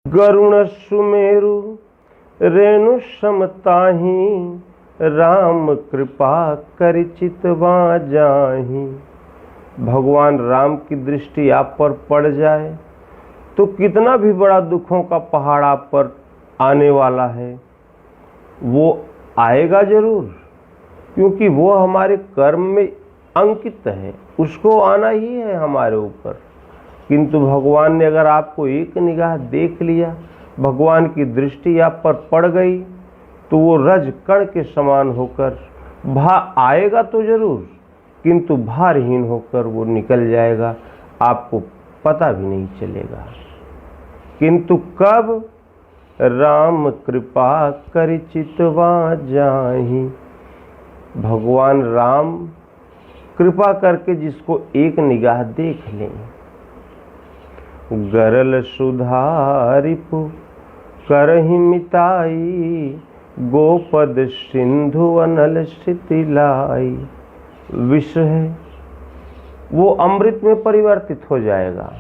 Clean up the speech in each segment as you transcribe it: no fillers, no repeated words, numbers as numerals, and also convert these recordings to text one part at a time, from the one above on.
गरुण सुमेरु रेणु समताही, राम कृपा कर चितवा जाही। भगवान राम की दृष्टि आप पर पड़ जाए तो कितना भी बड़ा दुखों का पहाड़ आप पर आने वाला है वो आएगा जरूर, क्योंकि वो हमारे कर्म में अंकित है, उसको आना ही है हमारे ऊपर। किंतु भगवान ने अगर आपको एक निगाह देख लिया, भगवान की दृष्टि आप पर पड़ गई, तो वो रज कण के समान होकर आएगा तो जरूर, किंतु भारहीन होकर वो निकल जाएगा, आपको पता भी नहीं चलेगा। किंतु कब? राम कृपा कर चितवा जाही। भगवान राम कृपा करके जिसको एक निगाह देख लें। गरल सुधारिपु करहि मिताई, गोपद सिंधु अनल स्थितिलाई। विष है वो अमृत में परिवर्तित हो जाएगा,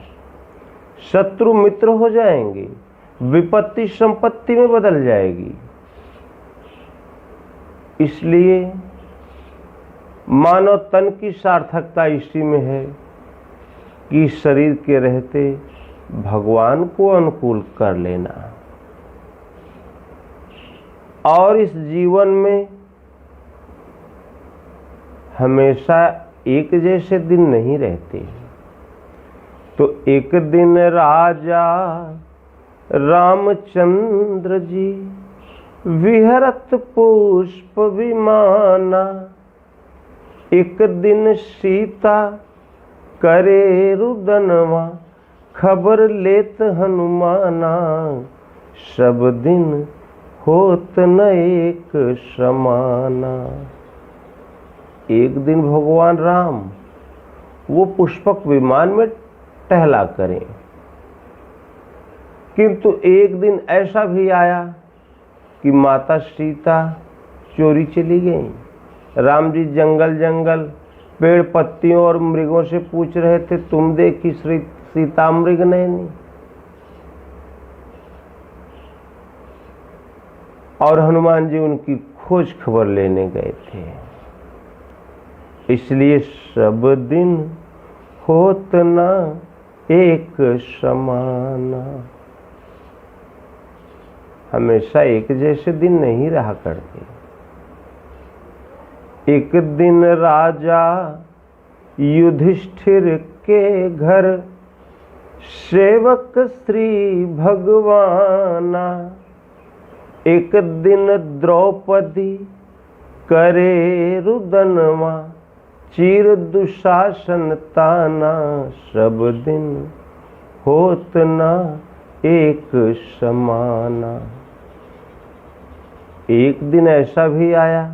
शत्रु मित्र हो जाएंगे, विपत्ति संपत्ति में बदल जाएगी। इसलिए मानव तन की सार्थकता इसी में है कि शरीर के रहते भगवान को अनुकूल कर लेना। और इस जीवन में हमेशा एक जैसे दिन नहीं रहते। तो एक दिन राजा रामचंद्र जी विहरत पुष्प विमाना, एक दिन सीता करे रुदनवा, खबर लेत हनुमाना। सब दिन होत न एक समाना। एक दिन भगवान राम वो पुष्पक विमान में टहला करें, किंतु एक दिन ऐसा भी आया कि माता सीता चोरी चली गई। राम जी जंगल जंगल पेड़ पत्तियों और मृगों से पूछ रहे थे, तुम देखी सीता मृग नैनी। और हनुमान जी उनकी खोज खबर लेने गए थे। इसलिए सब दिन होत ना एक समाना। हमेशा एक जैसे दिन नहीं रहा करते। एक दिन राजा युधिष्ठिर के घर, सेवक श्री भगवाना। एक दिन द्रौपदी करे रुदनवा, चीर दुशासन ताना। सब दिन होत ना एक समाना। एक दिन ऐसा भी आया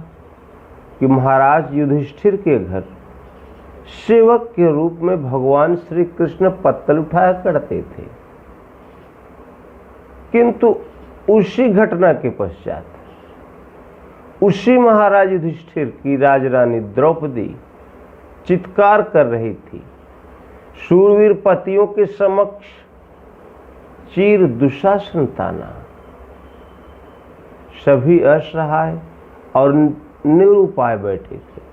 कि महाराज युधिष्ठिर के घर सेवक के रूप में भगवान श्री कृष्ण पत्तल उठाया करते थे। किंतु उसी घटना के पश्चात उसी महाराज युधिष्ठिर की राजरानी द्रौपदी चित्कार कर रही थी, शूरवीर पतियों के समक्ष चीर दुशासन ताना। सभी असहाय और निरुपाय बैठे थे।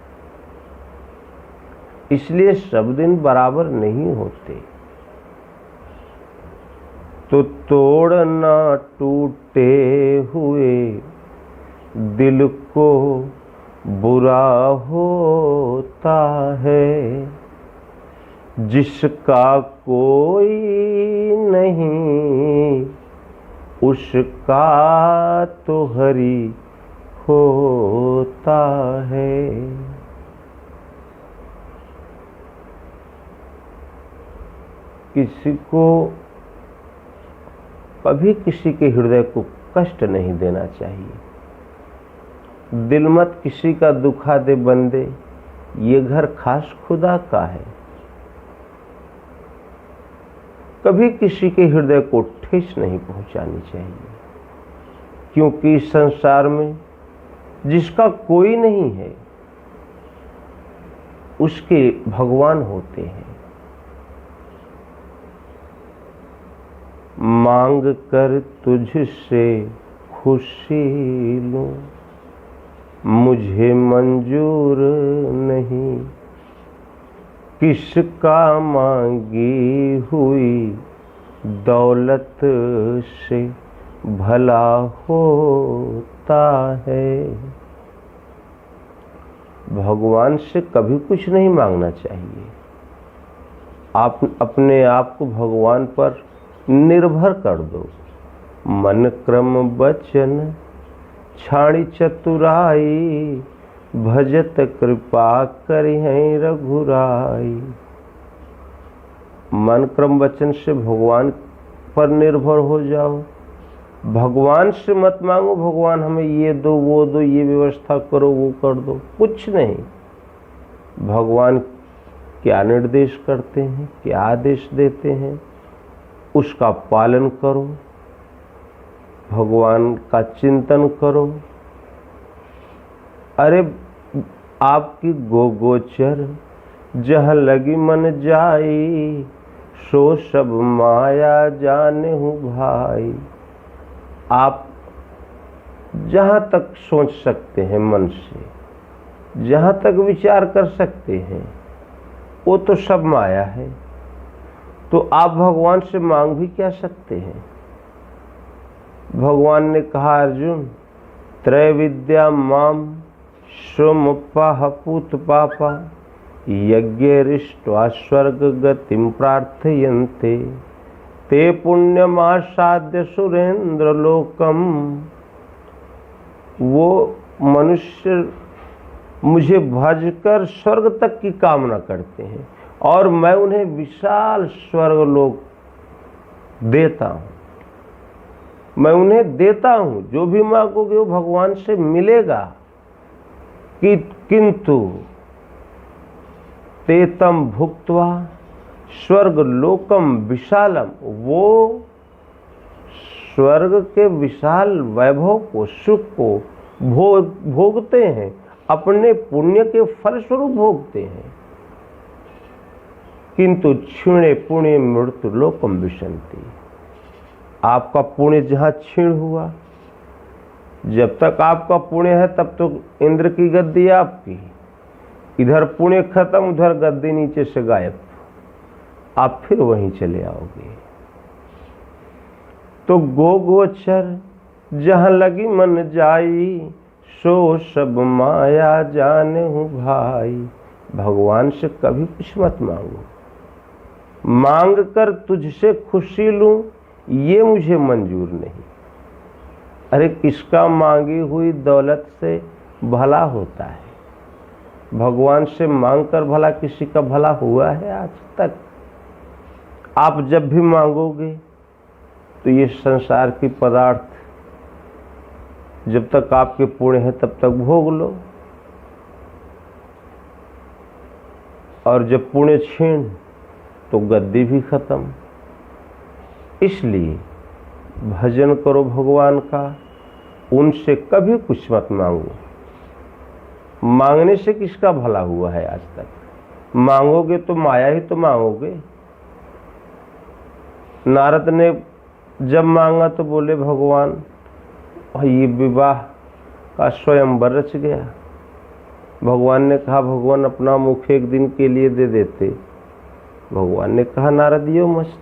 इसलिए सब दिन बराबर नहीं होते। तो तोड़ ना टूटे हुए दिल को बुरा होता है, जिसका कोई नहीं उसका तो हरि होता है। किसी को कभी किसी के हृदय को कष्ट नहीं देना चाहिए। दिल मत किसी का दुखा दे बंदे, ये घर खास खुदा का है। कभी किसी के हृदय को ठेस नहीं पहुंचानी चाहिए, क्योंकि इस संसार में जिसका कोई नहीं है उसके भगवान होते हैं। मांग कर तुझसे खुशी लूं, मुझे मंजूर नहीं किसका मांगी हुई दौलत से भला होता है। भगवान से कभी कुछ नहीं मांगना चाहिए। आप अपने आप को भगवान पर निर्भर कर दो। मन क्रम वचन छाणी चतुराई, भजत कृपा करिहै रघुराई। मन क्रम वचन से भगवान पर निर्भर हो जाओ। भगवान से मत मांगो भगवान हमें ये दो वो दो, ये व्यवस्था करो वो कर दो, कुछ नहीं। भगवान क्या निर्देश करते हैं, क्या आदेश देते हैं, उसका पालन करो, भगवान का चिंतन करो। अरे आपकी गोचर जहाँ लगी मन जाई, सो सब माया जाने हूँ भाई। आप जहाँ तक सोच सकते हैं मन से, जहाँ तक विचार कर सकते हैं, वो तो सब माया है। तो आप भगवान से मांग भी क्या सकते हैं। भगवान ने कहा अर्जुन, त्रय विद्या माम सोमपाह पूत पापा, यज्ञ रिष्ट्वा स्वर्ग गतिम प्रार्थयन्ते, ते पुण्यमासाद्य सुरेंद्र लोकम। वो मनुष्य मुझे भजकर स्वर्ग तक की कामना करते हैं और मैं उन्हें विशाल स्वर्ग लोक देता हूँ। मैं उन्हें देता हूँ, जो भी मांगोगे वो भगवान से मिलेगा। किंतु तेतम भुक्त्वा स्वर्ग लोकम विशालम, वो स्वर्ग के विशाल वैभव को, सुख को भोगते हैं, अपने पुण्य के फलस्वरूप भोगते हैं। किंतु क्षीणे पुण्य मृत्यु लोकम विशंति। आपका पुण्य जहाँ क्षीण हुआ, जब तक आपका पुण्य है तब तक इंद्र की गद्दी आपकी, इधर पुण्य खत्म उधर गद्दी नीचे से गायब, आप फिर वहीं चले आओगे। तो गोचर जहाँ लगी मन जाई, सो सब माया जाने हूँ भाई। भगवान से कभी कुछ मत मांगो। मांग कर तुझसे खुशी लूं, ये मुझे मंजूर नहीं। अरे किसका मांगी हुई दौलत से भला होता है। भगवान से मांगकर भला किसी का भला हुआ है आज तक। आप जब भी मांगोगे तो ये संसार की पदार्थ जब तक आपके पुण्य है तब तक भोग लो, और जब पुण्य छीन तो गद्दी भी खत्म। इसलिए भजन करो भगवान का, उनसे कभी कुछ मत मांगो। मांगने से किसका भला हुआ है आज तक। मांगोगे तो माया ही तो मांगोगे। नारद ने जब मांगा तो बोले भगवान ये विवाह का स्वयंवर रच गया। भगवान ने कहा भगवान अपना मुख एक दिन के लिए दे देते। भगवान ने कहा नारद यो मस्त।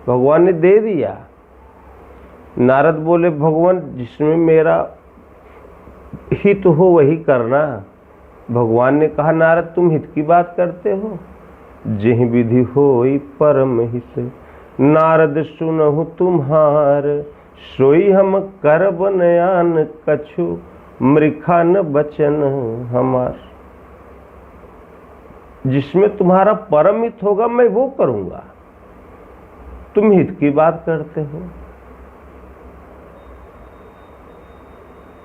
भगवान ने दे दिया। नारद बोले भगवान जिसमें मेरा हित हो वही करना। भगवान ने कहा नारद तुम हित की बात करते हो, जेहि विधि होई परम हित, नारद सुनहु तुम्हार, सोई हम करब नयान कछु, मृखा न बचन हमार। जिसमें तुम्हारा परम हित होगा मैं वो करूंगा, तुम हित की बात करते हो।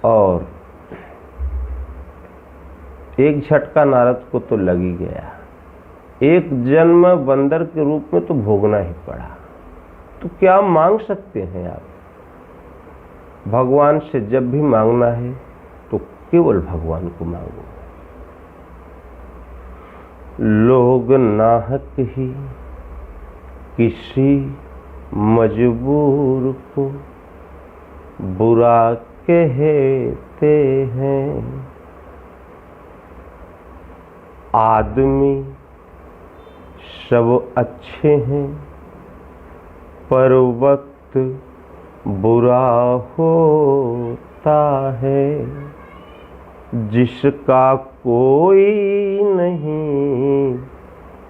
और एक झटका नारद को तो लग ही गया। एक जन्म बंदर के रूप में तो भोगना ही पड़ा। तो क्या मांग सकते हैं आप। भगवान से जब भी मांगना है तो केवल भगवान को मांगो। लोग नाहक ही किसी मजबूर को बुरा कहते हैं। आदमी सब अच्छे हैं पर वक्त बुरा होता है। जिसका कोई नहीं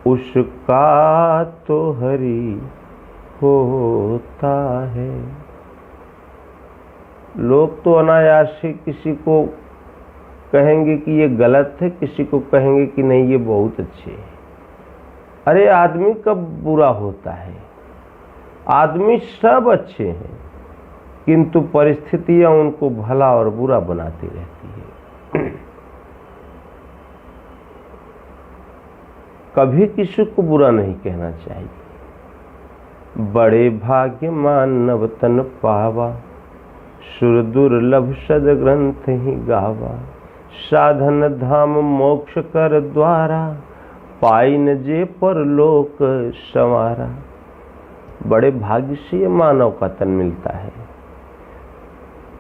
उसका तो हरि होता है। लोग तो अनायास ही किसी को कहेंगे कि ये गलत है, किसी को कहेंगे कि नहीं ये बहुत अच्छे है। अरे आदमी कब बुरा होता है? आदमी सब अच्छे हैं किंतु परिस्थितियां उनको भला और बुरा बनाती रहती है। कभी किसी को बुरा नहीं कहना चाहिए। बड़े भाग्य मानव तन पावा, सुर दुर्लभ सद ग्रंथ ही गावा। साधन धाम मोक्ष कर द्वारा, पाइन जे परलोक संवारा। बड़े भाग्य से ये मानव का तन मिलता है।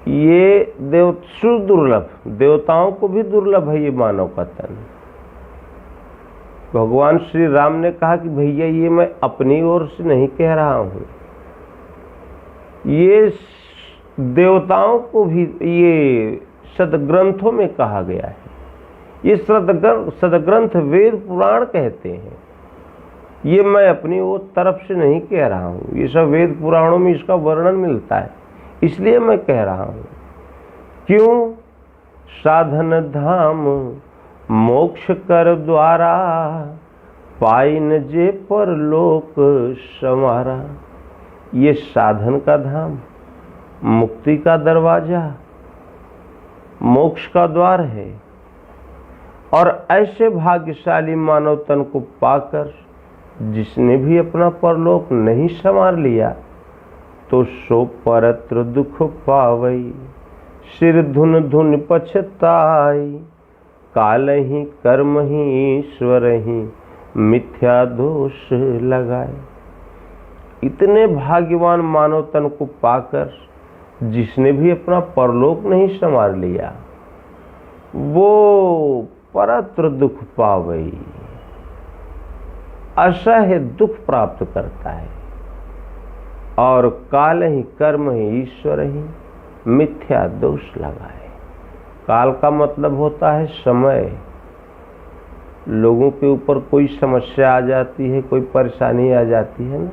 ये सुर दुर्लभ, देवताओं को भी दुर्लभ है ये मानव का तन। भगवान श्री राम ने कहा कि भैया ये मैं अपनी ओर से नहीं कह रहा हूं, ये देवताओं को भी ये सदग्रंथों में कहा गया है। ये सदग्रंथ वेद पुराण कहते हैं। ये मैं अपनी ओर तरफ से नहीं कह रहा हूं, ये सब वेद पुराणों में इसका वर्णन मिलता है, इसलिए मैं कह रहा हूं। क्यों? साधन धाम मोक्ष कर द्वारा, पाइन जे परलोक संवारा। ये साधन का धाम, मुक्ति का दरवाजा, मोक्ष का द्वार है। और ऐसे भाग्यशाली मानव तन को पाकर जिसने भी अपना परलोक नहीं संवार लिया तो सो परत्र दुख पावई। सिर धुन धुन पछताई, काल ही कर्म ही ईश्वर ही मिथ्या दोष लगाए। इतने भाग्यवान मानव तन को पाकर जिसने भी अपना परलोक नहीं संवार लिया वो परत्र दुख पावई, असह्य दुख प्राप्त करता है। और काल ही कर्म ही ईश्वर ही मिथ्या दोष लगाए। काल का मतलब होता है समय। लोगों के ऊपर कोई समस्या आ जाती है, कोई परेशानी आ जाती है ना,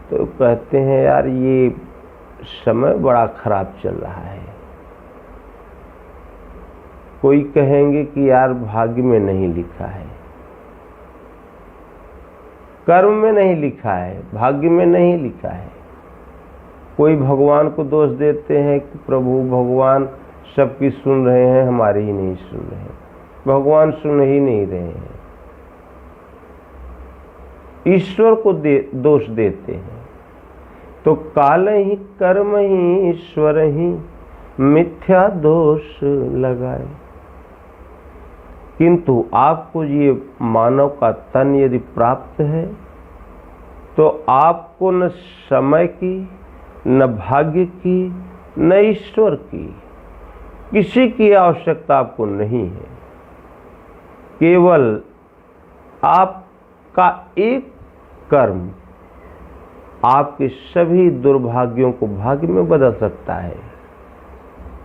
तो कहते हैं यार ये समय बड़ा खराब चल रहा है। कोई कहेंगे कि यार भाग्य में नहीं लिखा है, कर्म में नहीं लिखा है, भाग्य में नहीं लिखा है। कोई भगवान को दोष देते हैं कि प्रभु भगवान सबकी सुन रहे हैं, हमारी ही नहीं सुन रहे हैं, भगवान सुन ही नहीं रहे हैं। ईश्वर को दोष देते हैं। तो काल ही कर्म ही ईश्वर ही मिथ्या दोष लगाए। किंतु आपको ये मानव का तन यदि प्राप्त है तो आपको न समय की, न भाग्य की, न ईश्वर की, किसी की आवश्यकता आपको नहीं है। केवल आपका एक कर्म आपके सभी दुर्भाग्यों को भाग्य में बदल सकता है।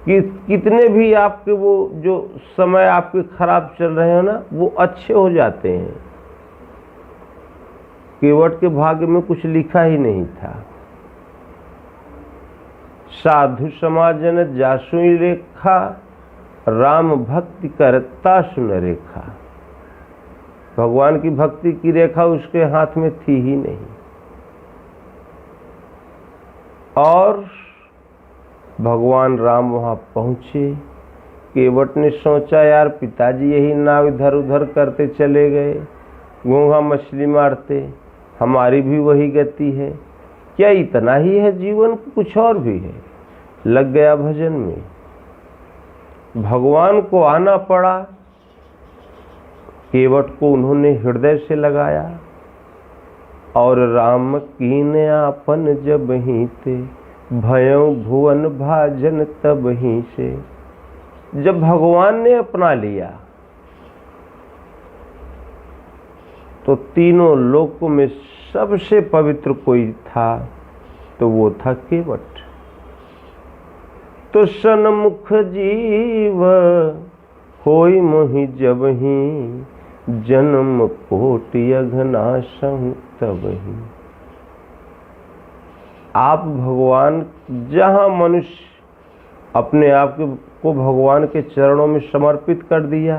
कि कितने भी आपके वो जो समय आपके खराब चल रहे हो ना, वो अच्छे हो जाते हैं। केवट के भाग्य में कुछ लिखा ही नहीं था। साधु समाजन जासुई रेखा, राम भक्ति करता सुन रेखा। भगवान की भक्ति की रेखा उसके हाथ में थी ही नहीं। और भगवान राम वहां पहुंचे। केवट ने सोचा यार पिताजी यही नाव इधर उधर करते चले गए, घोंघा मछली मारते, हमारी भी वही गति है। क्या इतना ही है जीवन, कुछ और भी है। लग गया भजन में। भगवान को आना पड़ा। केवट को उन्होंने हृदय से लगाया और राम कीने आपन जब ही ते, भयों भुवन भाजन तब ही से। जब भगवान ने अपना लिया तो तीनों लोकों में सबसे पवित्र कोई था तो वो था केवट। तो सन्मुख जीव होई मोहि जब ही, जन्म कोटि अघनाशहु तब ही। आप भगवान, जहां मनुष्य अपने आप को भगवान के चरणों में समर्पित कर दिया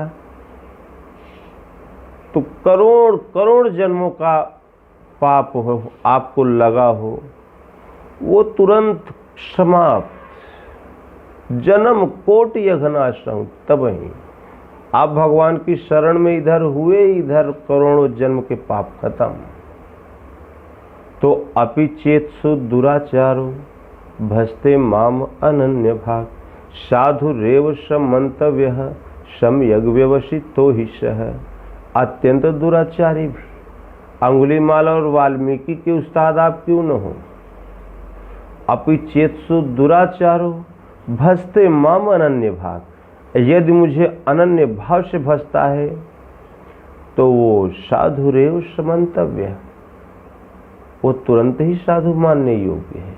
तो करोड़ करोड़ जन्मों का पाप हो आपको लगा हो वो तुरंत समाप्त। जन्म कोटि अघनाशहु तब ही। आप भगवान की शरण में इधर हुए, इधर करोड़ों जन्म के पाप खत्म। तो अपि चेत्सु दुराचारो, भजते माम अनन्य भाग। साधु रेव समंतव्यः, सम्यग् व्यवसितो हि सः। अत्यंत दुराचारी भी अंगुलीमाला और वाल्मीकि के उस्ताद आप क्यों न हो। अपि चेत्सु दुराचारो, भजते माम अनन्य भाग। यदि मुझे अनन्य भाव से भजता है तो वो साधु रेव समंतव्य, वो तुरंत ही साधु मानने योग्य है।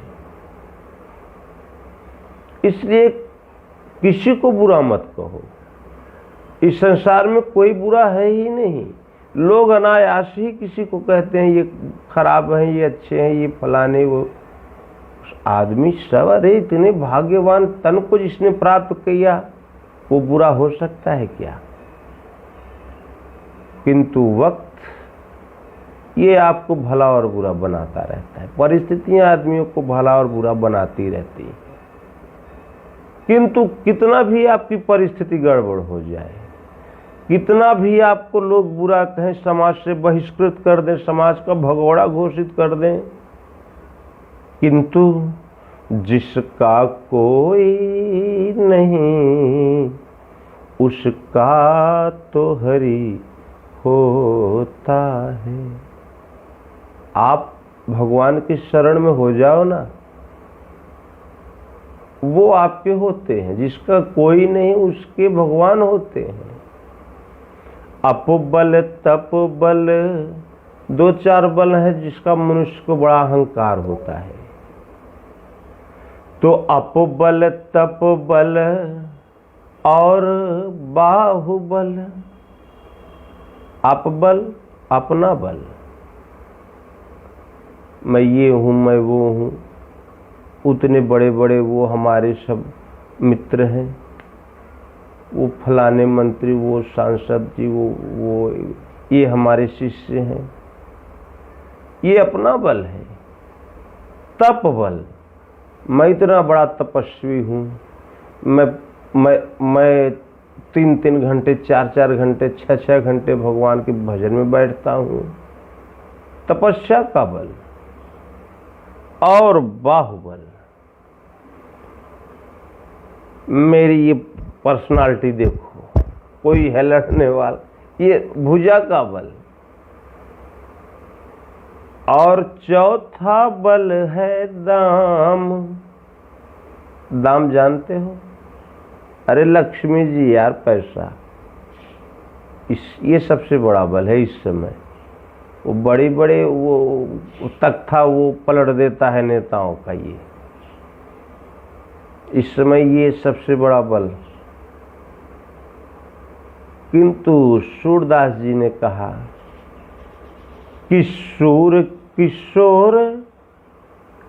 इसलिए किसी को बुरा मत कहो। इस संसार में कोई बुरा है ही नहीं। लोग अनायास ही किसी को कहते हैं ये खराब है, ये अच्छे हैं, ये फलाने वो। आदमी सब, अरे इतने भाग्यवान तन को जिसने प्राप्त किया वो बुरा हो सकता है क्या। किंतु वक्त ये आपको भला और बुरा बनाता रहता है। परिस्थितियां आदमियों को भला और बुरा बनाती रहती है। किंतु कितना भी आपकी परिस्थिति गड़बड़ हो जाए, कितना भी आपको लोग बुरा कहें, समाज से बहिष्कृत कर दें, समाज का भगोड़ा घोषित कर दें, किंतु जिसका कोई नहीं उसका तो हरि होता है। आप भगवान की शरण में हो जाओ ना, वो आपके होते हैं। जिसका कोई नहीं उसके भगवान होते हैं। अप बल तप बल, दो चार बल है जिसका मनुष्य को बड़ा अहंकार होता है। तो अप बल तप बल और बाहुबल। अप बल अपना बल, मैं ये हूं, मैं वो हूं। उतने बड़े बड़े वो हमारे सब मित्र हैं, वो फलाने मंत्री, वो सांसद जी, वो ये हमारे शिष्य हैं। ये अपना बल है। तप बल, मैं इतना बड़ा तपस्वी हूँ, मैं 3-3 घंटे 4-4 घंटे 6-6 घंटे भगवान के भजन में बैठता हूँ। तपस्या का बल। और बाहुबल, मेरी ये पर्सनालिटी देखो, कोई है लड़ने वाला, ये भुजा का बल। और चौथा बल है दाम। दाम जानते हो? अरे लक्ष्मी जी यार, पैसा। ये सबसे बड़ा बल है इस समय। वो बड़े बड़े वो तख्ता वो पलट देता है नेताओं का। ये इस समय ये सबसे बड़ा बल। किंतु सूरदास जी ने कहा किशोर किशोर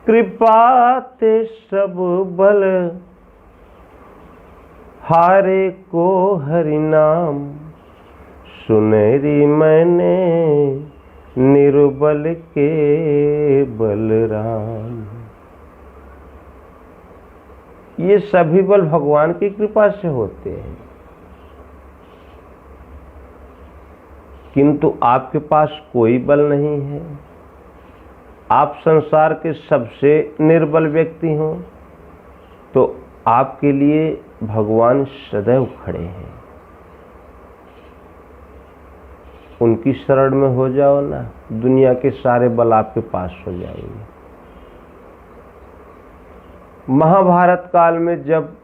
कृपा ते सब बल, हारे को हरि नाम, सुनेरी मैंने निर्बल के बलराम। ये सभी बल भगवान की कृपा से होते हैं। किंतु आपके पास कोई बल नहीं है, आप संसार के सबसे निर्बल व्यक्ति हो, तो आपके लिए भगवान सदैव खड़े हैं। उनकी शरण में हो जाओ ना, दुनिया के सारे बल आपके पास हो जाएंगे। महाभारत काल में जब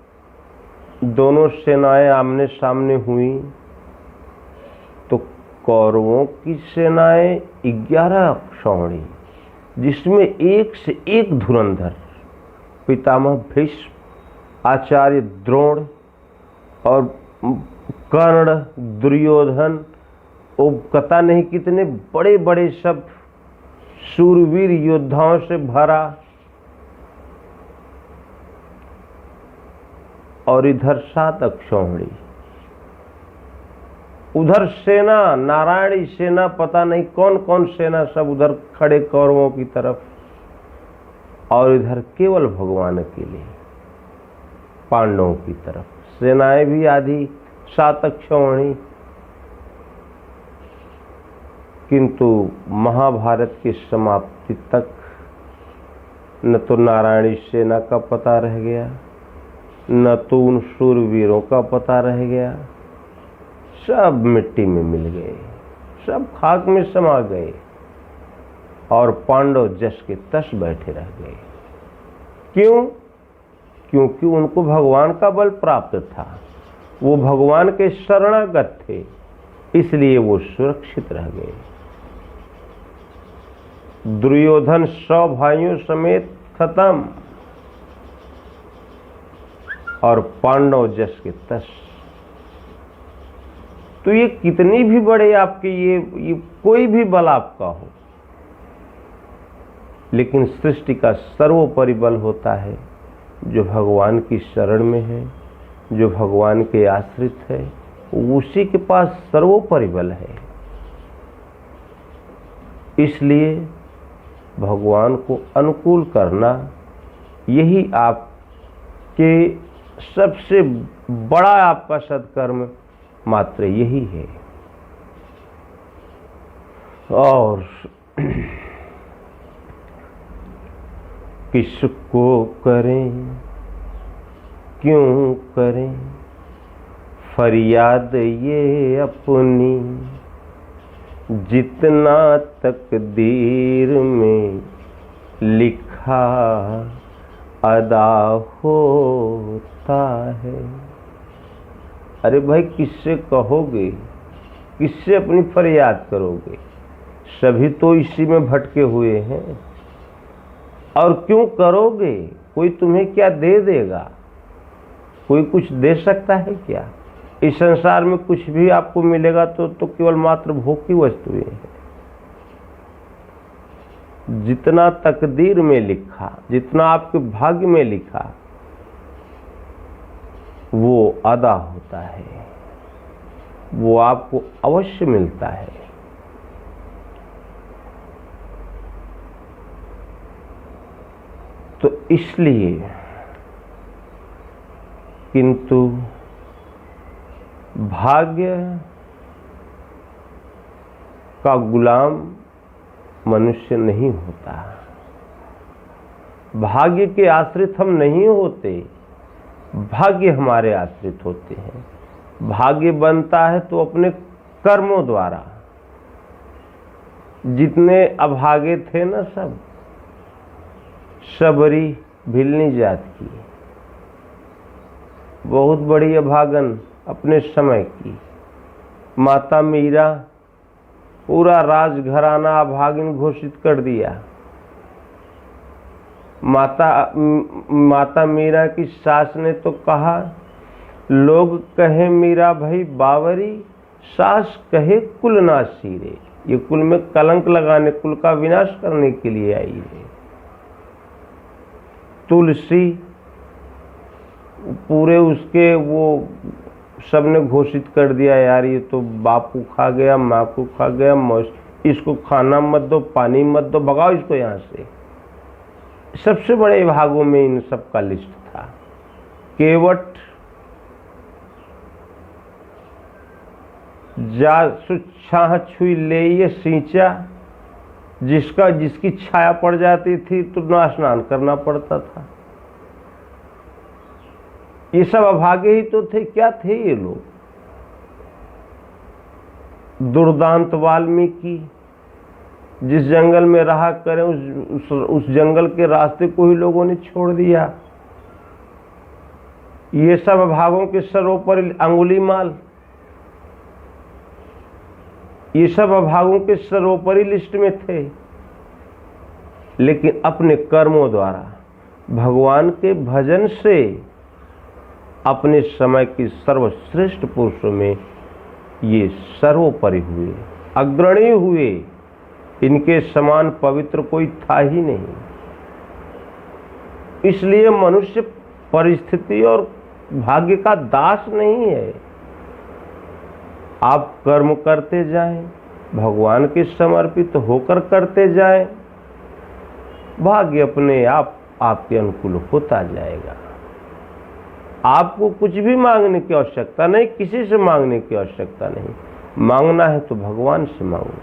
दोनों सेनाएं आमने सामने हुई तो कौरवों की सेनाएं 11 अक्षौहिणी, जिसमें एक से एक धुरंधर, पितामह भीष्म, आचार्य द्रोण और कर्ण, दुर्योधन, वो पता नहीं कितने बड़े बड़े सब शूरवीर योद्धाओं से भरा, और इधर 7 अक्षौहिणी, उधर सेना, नारायणी सेना, पता नहीं कौन कौन सेना सब उधर खड़े कौरवों की तरफ, और इधर केवल भगवान अकेले पांडवों की तरफ। सेनाएं भी आधी 7 अक्षौहिणी, किंतु महाभारत की समाप्ति तक न तो नारायणी सेना का पता रह गया, न तो उन शूरवीरों का पता रह गया, सब मिट्टी में मिल गए, सब खाक में समा गए, और पांडव जस के तस बैठे रह गए। क्यों? क्योंकि उनको भगवान का बल प्राप्त था, वो भगवान के शरणागत थे, इसलिए वो सुरक्षित रह गए। दुर्योधन 100 भाइयों समेत खत्म, और पांडव जस के तस। तो ये कितनी भी बड़े आपके ये कोई भी बल आपका हो, लेकिन सृष्टि का सर्वोपरि बल होता है जो भगवान की शरण में है, जो भगवान के आश्रित है, उसी के पास सर्वोपरि बल है। इसलिए भगवान को अनुकूल करना, यही आपके सबसे बड़ा आपका सत्कर्म मात्र यही है। और किसको करें, क्यों करें फरियाद ये अपनी, जितना तकदीर में लिखा अदा होता है। अरे भाई, किससे कहोगे, किससे अपनी फरियाद करोगे? सभी तो इसी में भटके हुए हैं। और क्यों करोगे? कोई तुम्हें क्या दे देगा? कोई कुछ दे सकता है क्या? इस संसार में कुछ भी आपको मिलेगा तो केवल मात्र भोग की वस्तुएं हैं। जितना तकदीर में लिखा, जितना आपके भाग्य में लिखा, वो अदा होता है, वो आपको अवश्य मिलता है। तो इसलिए, किंतु भाग्य का गुलाम मनुष्य नहीं होता, भाग्य के आश्रित हम नहीं होते, भाग्य हमारे आश्रित होते हैं। भाग्य बनता है तो अपने कर्मों द्वारा। जितने अभागे थे ना, सब सबरी भिलनी जात की, बहुत बड़ी अभागन अपने समय की। माता मीरा पूरा राजघराना अभागिन घोषित कर दिया। माता मीरा की सास ने तो कहा, लोग कहे मीरा भाई बावरी, सास कहे कुल नासी रे। ये कुल में कलंक लगाने, कुल का विनाश करने के लिए आई है। तुलसी पूरे उसके वो सबने घोषित कर दिया, यार ये तो बाप को खा गया, माँ को खा गया, इसको खाना मत दो, पानी मत दो, भगाओ इसको यहाँ से। सबसे बड़े भागों में इन सब का लिस्ट था। केवट जा छाह छुई ले ये सींचा, जिसकी छाया पड़ जाती थी तो ना स्नान करना पड़ता था। ये सब अभागे ही तो थे। क्या थे ये लोग? दुर्दांत वाल्मीकि जिस जंगल में रहा करें उस जंगल के रास्ते को ही लोगों ने छोड़ दिया। ये सब अभागों के सर्वोपरि अंगुली माल, ये सब अभागों के सर्वोपरि लिस्ट में थे, लेकिन अपने कर्मों द्वारा भगवान के भजन से अपने समय के सर्वश्रेष्ठ पुरुषों में ये सर्वोपरि हुए, अग्रणी हुए। इनके समान पवित्र कोई था ही नहीं। इसलिए मनुष्य परिस्थिति और भाग्य का दास नहीं है। आप कर्म करते जाएं, भगवान के समर्पित होकर करते जाएं, भाग्य अपने आप आपके अनुकूल होता जाएगा। आपको कुछ भी मांगने की आवश्यकता नहीं, किसी से मांगने की आवश्यकता नहीं। मांगना है तो भगवान से मांगो,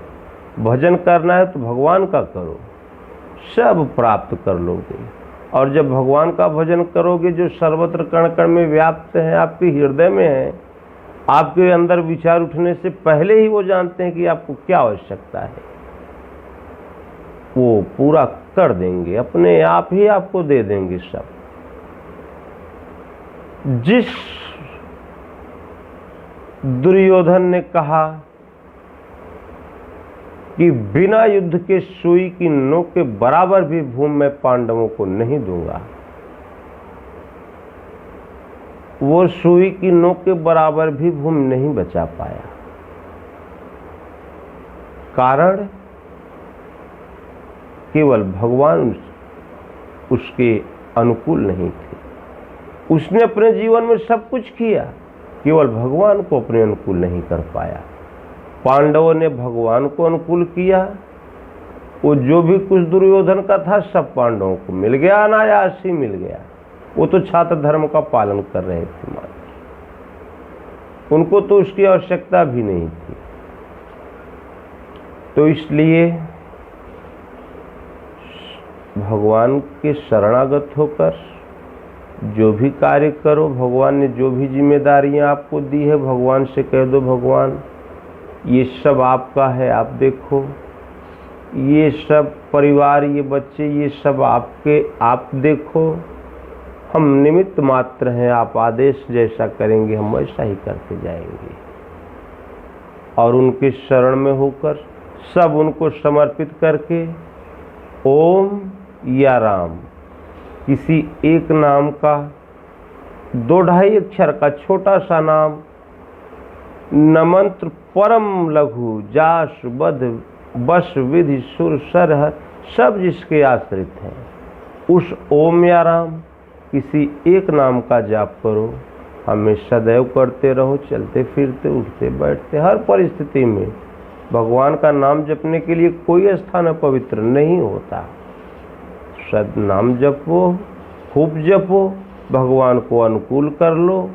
भजन करना है तो भगवान का करो, सब प्राप्त कर लोगे। और जब भगवान का भजन करोगे, जो सर्वत्र कण कण में व्याप्त है, आपके हृदय में है, आपके अंदर विचार उठने से पहले ही वो जानते हैं कि आपको क्या आवश्यकता है, वो पूरा कर देंगे, अपने आप ही आपको दे देंगे सब। जिस दुर्योधन ने कहा कि बिना युद्ध के सुई की नोक के बराबर भी भूमि मैं पांडवों को नहीं दूंगा, वो सुई की नोक के बराबर भी भूमि नहीं बचा पाया। कारण केवल भगवान उसके अनुकूल नहीं थे। उसने अपने जीवन में सब कुछ किया, केवल भगवान को अपने अनुकूल नहीं कर पाया। पांडवों ने भगवान को अनुकूल किया, वो जो भी कुछ दुर्योधन का था सब पांडवों को मिल गया, अनायास ही मिल गया। वो तो छात्र धर्म का पालन कर रहे थे मात्र, उनको तो उसकी आवश्यकता भी नहीं थी। तो इसलिए भगवान के शरणागत होकर जो भी कार्य करो, भगवान ने जो भी जिम्मेदारियां आपको दी है, भगवान से कह दो, भगवान ये सब आपका है, आप देखो, ये सब परिवार, ये बच्चे, ये सब आपके, आप देखो, हम निमित्त मात्र हैं, आप आदेश जैसा करेंगे हम वैसा ही करते जाएंगे। और उनके शरण में होकर सब उनको समर्पित करके ओम या राम, किसी एक नाम का 2-2.5 अक्षर का छोटा सा नाम, न मंत्र परम लघु, जास बध बस विधि सुर सरह, सब जिसके आश्रित हैं, उस ओम या राम किसी एक नाम का जाप करो। हमें सदैव करते रहो, चलते फिरते, उठते बैठते, हर परिस्थिति में भगवान का नाम जपने के लिए कोई स्थान अपवित्र नहीं होता। सद नाम जपो, खूब जपो, भगवान को अनुकूल कर लो।